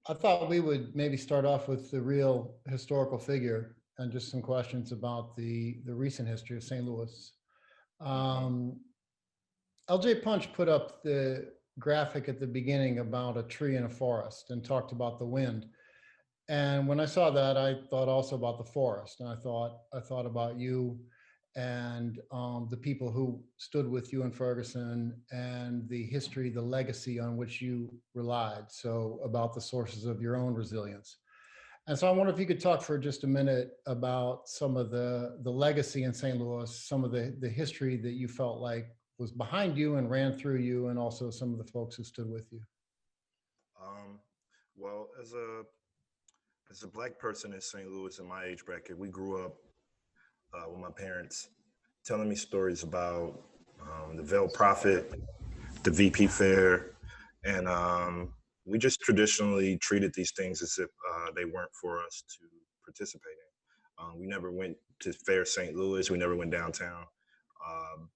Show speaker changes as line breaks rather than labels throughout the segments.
I thought we would maybe start off with the real historical figure and just some questions about the recent history of St. Louis.
Hmm.
Um, LJ Punch put up the graphic at the beginning about a tree in a forest and talked about the wind. And when I saw that, I thought also about the forest, and I thought about you and the people who stood with you in Ferguson and the history, the legacy on which you relied. So about the sources of your own resilience. And so I wonder if you could talk for just a minute about some of the legacy in St. Louis, some of the history that you felt like was behind you and ran through you, and also some of the folks who stood with you.
Um, well, as a black person in St. Louis in my age bracket, we grew up with my parents telling me stories about the Veil Prophet, the VP Fair, and we just traditionally treated these things as if they weren't for us to participate in. We never went to Fair St. Louis. We never went downtown. Um,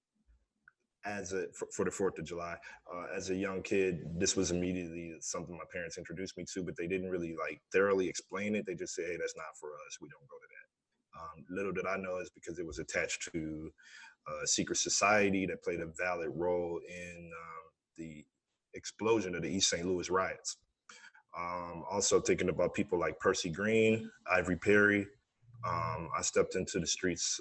for the 4th of July. As a young kid, this was immediately something my parents introduced me to, but they didn't really like thoroughly explain it. They just say, "Hey, that's not for us. We don't go to that." Little did I know is because it was attached to a secret society that played a valid role in the explosion of the East St. Louis riots. Also thinking about people like Percy Green, Ivory Perry. I stepped into the streets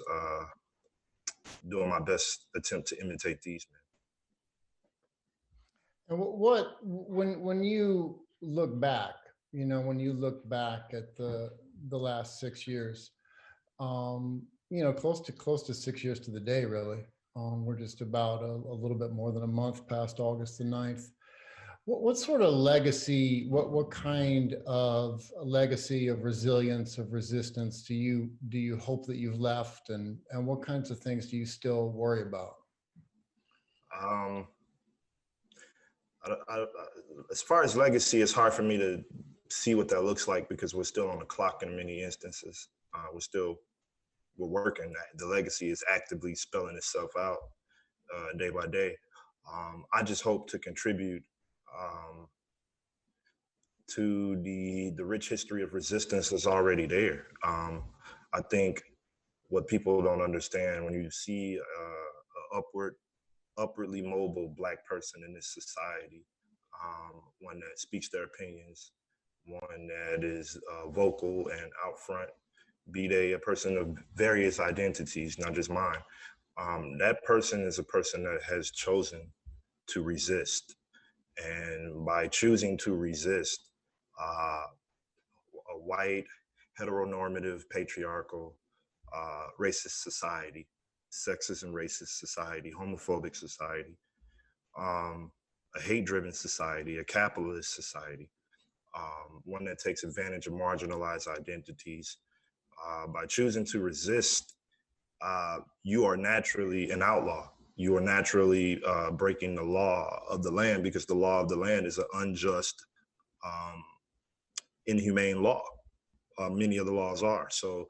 doing my best attempt to imitate these men.
And when you look back, when you look back at the last 6 years, close to 6 years to the day, really. We're just about a little bit more than a month past August the 9th. What sort of legacy, what kind of legacy of resilience, of resistance do you hope that you've left, and what kinds of things do you still worry about?
Um, as far as legacy, it's hard for me to see what that looks like because we're still on the clock in many instances. We're working. The legacy is actively spelling itself out day by day. I just hope to contribute um, to the rich history of resistance that's already there. I think what people don't understand when you see a upwardly mobile black person in this society, one that speaks their opinions, one that is vocal and out front, be they a person of various identities, not just mine. That person is a person that has chosen to resist. And by choosing to resist, uh, a white, heteronormative, patriarchal, racist society, sexist and racist society, homophobic society, um, a hate-driven society, a capitalist society, one that takes advantage of marginalized identities. By choosing to resist, you are naturally an outlaw. You are naturally breaking the law of the land because the law of the land is an unjust, um, inhumane law. Many of the laws are. So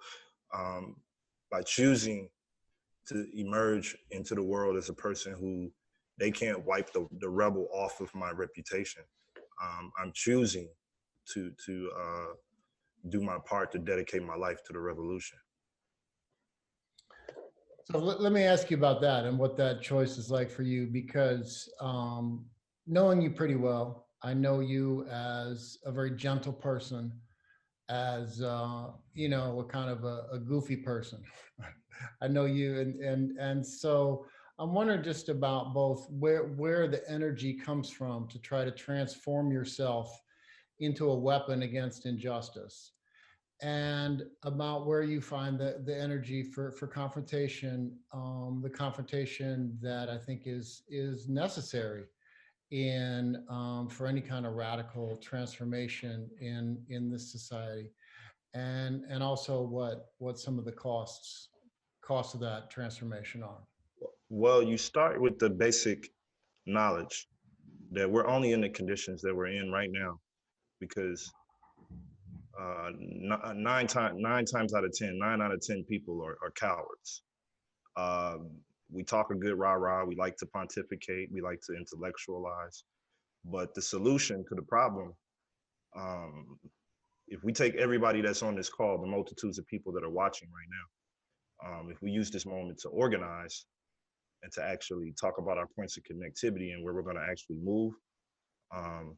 um, by choosing to emerge into the world as a person who they can't wipe the rebel off of my reputation, I'm choosing to do my part to dedicate my life to the revolution.
So let me ask you about that and what that choice is like for you, because knowing you pretty well, I know you as a very gentle person, as a kind of a goofy person. I know you, and so I'm wondering just about both where the energy comes from to try to transform yourself into a weapon against injustice, and about where you find the energy for confrontation, the confrontation that I think is necessary in for any kind of radical transformation in this society, and also what some of the costs of that transformation are.
Well, you start with the basic knowledge that we're only in the conditions that we're in right now because nine times out of 10, 9 out of 10 people are cowards. Um, we talk a good rah rah. We like to pontificate. We like to intellectualize. But the solution to the problem Um, if we take everybody that's on this call, the multitudes of people that are watching right now, if we use this moment to organize and to actually talk about our points of connectivity and where we're going to actually move, um,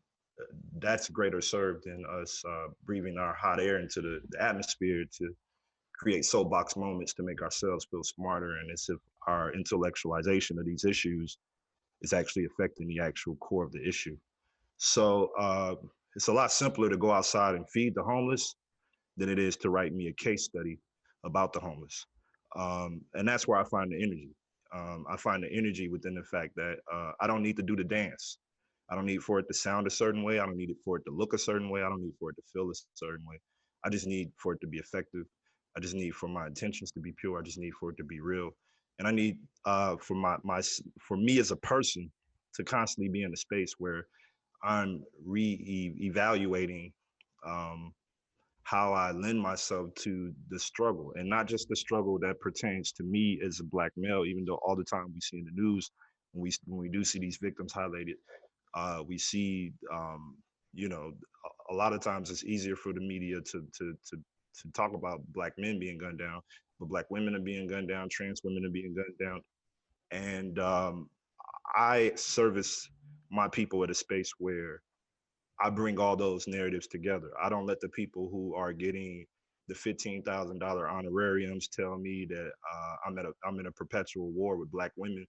that's greater served than us breathing our hot air into the atmosphere to create soapbox moments to make ourselves feel smarter, and as if our intellectualization of these issues is actually affecting the actual core of the issue. So it's a lot simpler to go outside and feed the homeless than it is to write me a case study about the homeless. And that's where I find the energy. I find the energy within the fact that I don't need to do the dance. I don't need for it to sound a certain way. I don't need it for it to look a certain way. I don't need for it to feel a certain way. I just need for it to be effective. I just need for my intentions to be pure. I just need for it to be real. And I need for for me as a person to constantly be in a space where I'm re-evaluating how I lend myself to the struggle, and not just the struggle that pertains to me as a Black male. Even though all the time we see in the news, when we do see these victims highlighted, we see, you know, a lot of times it's easier for the media to talk about Black men being gunned down, but Black women are being gunned down, trans women are being gunned down, and I service my people at a space where I bring all those narratives together. I don't let the people who are getting the $15,000 honorariums tell me that I'm in a perpetual war with Black women,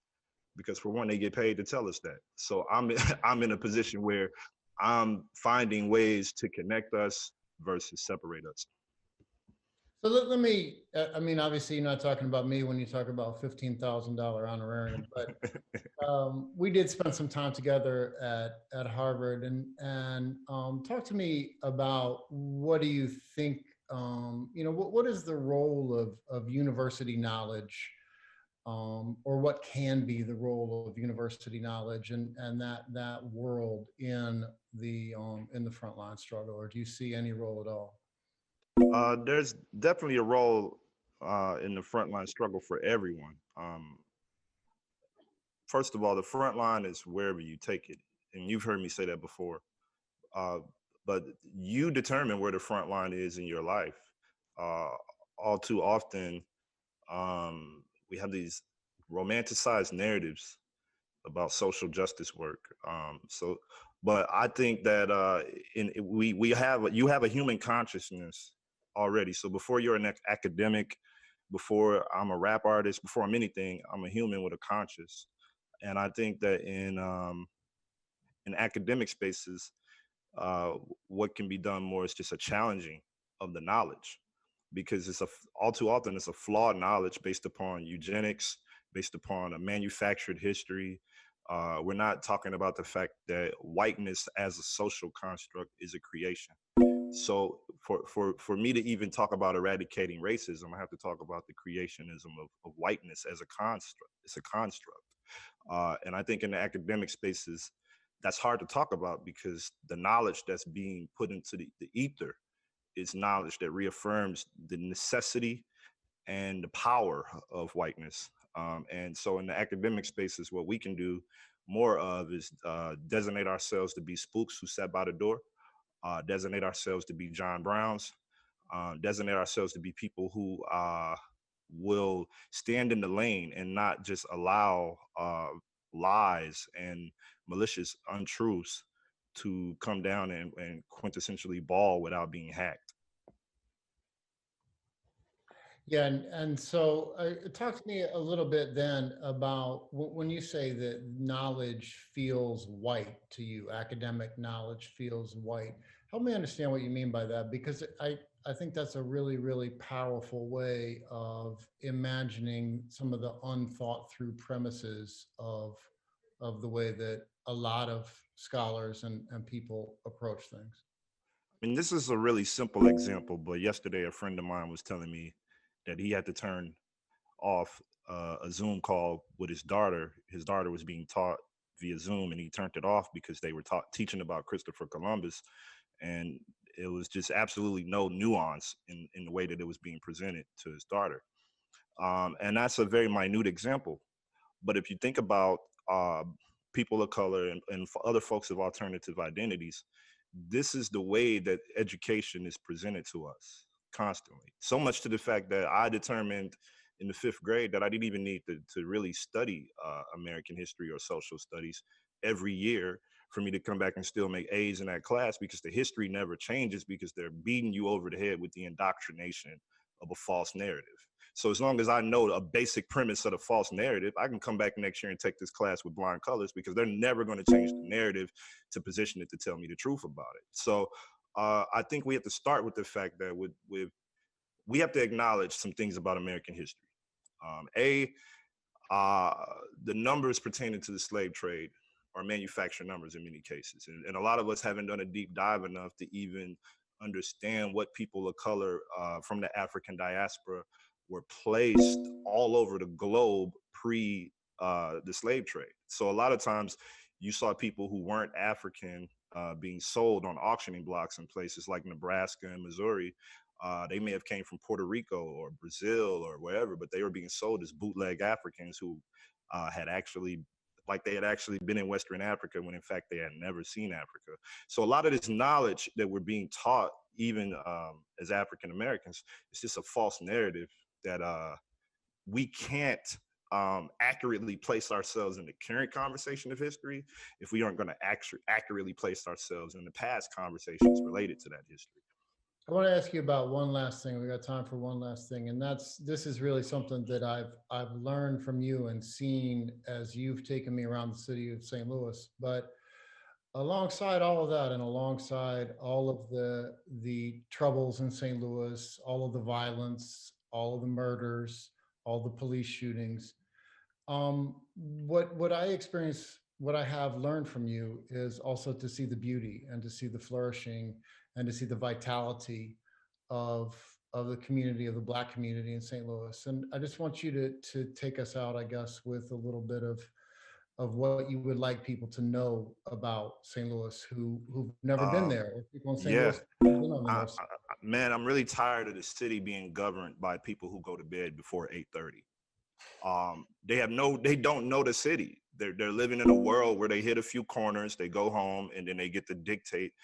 because for one, they get paid to tell us that. So I'm in a position where I'm finding ways to connect us versus separate us.
So let me, I mean, obviously you're not talking about me when you talk about $15,000 honorarium, but we did spend some time together at Harvard, and talk to me about what do you think, you know, what is the role of university knowledge, or what can be the role of university knowledge and that world in the frontline struggle, or do you see any role at all?
There's definitely a role in the frontline struggle for everyone. First of all, the front line is wherever you take it, and you've heard me say that before. Uh, but you determine where the front line is in your life. Uh, all too often, we have these romanticized narratives about social justice work. But I think that we have you have a human consciousness already. So before you're an academic, before I'm a rap artist, before I'm anything, I'm a human with a conscience. And I think that in academic spaces, uh, what can be done more is just a challenging of the knowledge, because all too often it's a flawed knowledge based upon eugenics, based upon a manufactured history. We're not talking about the fact that whiteness as a social construct is a creation. So for me to even talk about eradicating racism, I have to talk about the creationism of whiteness as a construct. It's a construct. And I think in the academic spaces, that's hard to talk about because the knowledge that's being put into the ether is knowledge that reaffirms the necessity and the power of whiteness. And so in the academic spaces, what we can do more of is designate ourselves to be spooks who sat by the door, designate ourselves to be John Browns, designate ourselves to be people who will stand in the lane and not just allow lies and malicious untruths to come down and quintessentially ball without being hacked.
Yeah, and so talk to me a little bit then about when you say that knowledge feels white to you, academic knowledge feels white. Help me understand what you mean by that, because I think that's a really, really powerful way of imagining some of the unthought through premises of the way that a lot of scholars and people approach things.
I mean, this is a really simple example, but yesterday a friend of mine was telling me that he had to turn off a Zoom call with his daughter. His daughter was being taught via Zoom, and he turned it off because they were teaching about Christopher Columbus, and it was just absolutely no nuance in the way that it was being presented to his daughter. And that's a very minute example. But if you think about people of color and other folks of alternative identities, this is the way that education is presented to us constantly. So much to the fact that I determined in the 5th grade that I didn't even need to really study American history or social studies every year for me to come back and still make A's in that class, because the history never changes, because they're beating you over the head with the indoctrination of a false narrative. So as long as I know a basic premise of the false narrative, I can come back next year and take this class with blind colors, because they're never going to change the narrative to position it to tell me the truth about it. So I think we have to start with the fact that we have to acknowledge some things about American history. The numbers pertaining to the slave trade are manufactured numbers in many cases. And a lot of us haven't done a deep dive enough to even understand what people of color from the African diaspora were placed all over the globe pre the slave trade. So a lot of times you saw people who weren't African being sold on auctioning blocks in places like Nebraska and Missouri. They may have came from Puerto Rico or Brazil or wherever, but they were being sold as bootleg Africans who had actually been in Western Africa when in fact they had never seen Africa. So a lot of this knowledge that we're being taught, even as African Americans, it's just a false narrative that we can't accurately place ourselves in the current conversation of history if we aren't going to accurately place ourselves in the past conversations related to that history.
I want to ask you about one last thing. We got time for one last thing, and this is really something that I've learned from you and seen as you've taken me around the city of St. Louis. But alongside all of that, and alongside all of the troubles in St. Louis, all of the violence, all of the murders, all the police shootings, what I experience, what I have learned from you is also to see the beauty and to see the flourishing and to see the vitality of the community, of the Black community in St. Louis. And I just want you to take us out, I guess, with a little bit of what you would like people to know about St. Louis who've never been there, or people in St. Louis who've been on the north side.
Man, I'm really tired of the city being governed by people who go to bed before 8:30. They don't know the city. They're living in a world where they hit a few corners, they go home, and then they get to dictate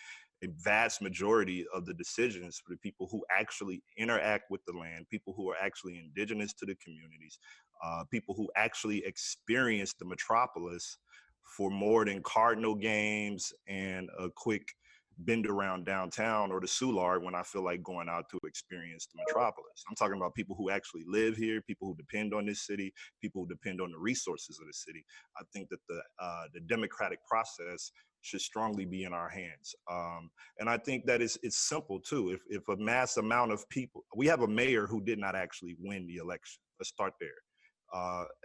a vast majority of the decisions for the people who actually interact with the land, people who are actually indigenous to the communities, people who actually experience the metropolis for more than Cardinal games and a quick bend around downtown or the Soulard when I feel like going out to experience the metropolis. I'm talking about people who actually live here, people who depend on this city, people who depend on the resources of the city. I think that the democratic process should strongly be in our hands. And I think that it's simple too. If a mass amount of people, we have a mayor who did not actually win the election. Let's start there.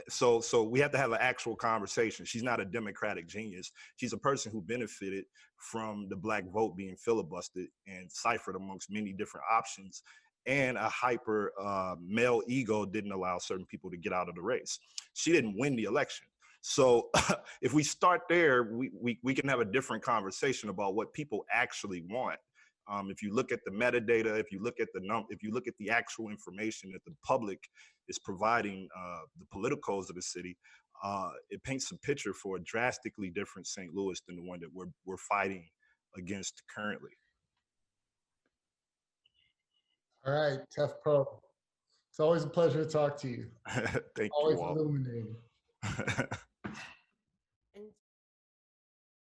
So we have to have an actual conversation. She's not a democratic genius. She's a person who benefited from the Black vote being filibustered and ciphered amongst many different options. And a hyper male ego didn't allow certain people to get out of the race. She didn't win the election. So if we start there, we can have a different conversation about what people actually want. If you look at the metadata, if you look at the actual information that the public is providing the politicals of the city, it paints a picture for a drastically different St. Louis than the one that we're fighting against currently.
All right, Tef Poe. It's always a pleasure to talk to you.
Thank
always
you all.
Illuminating.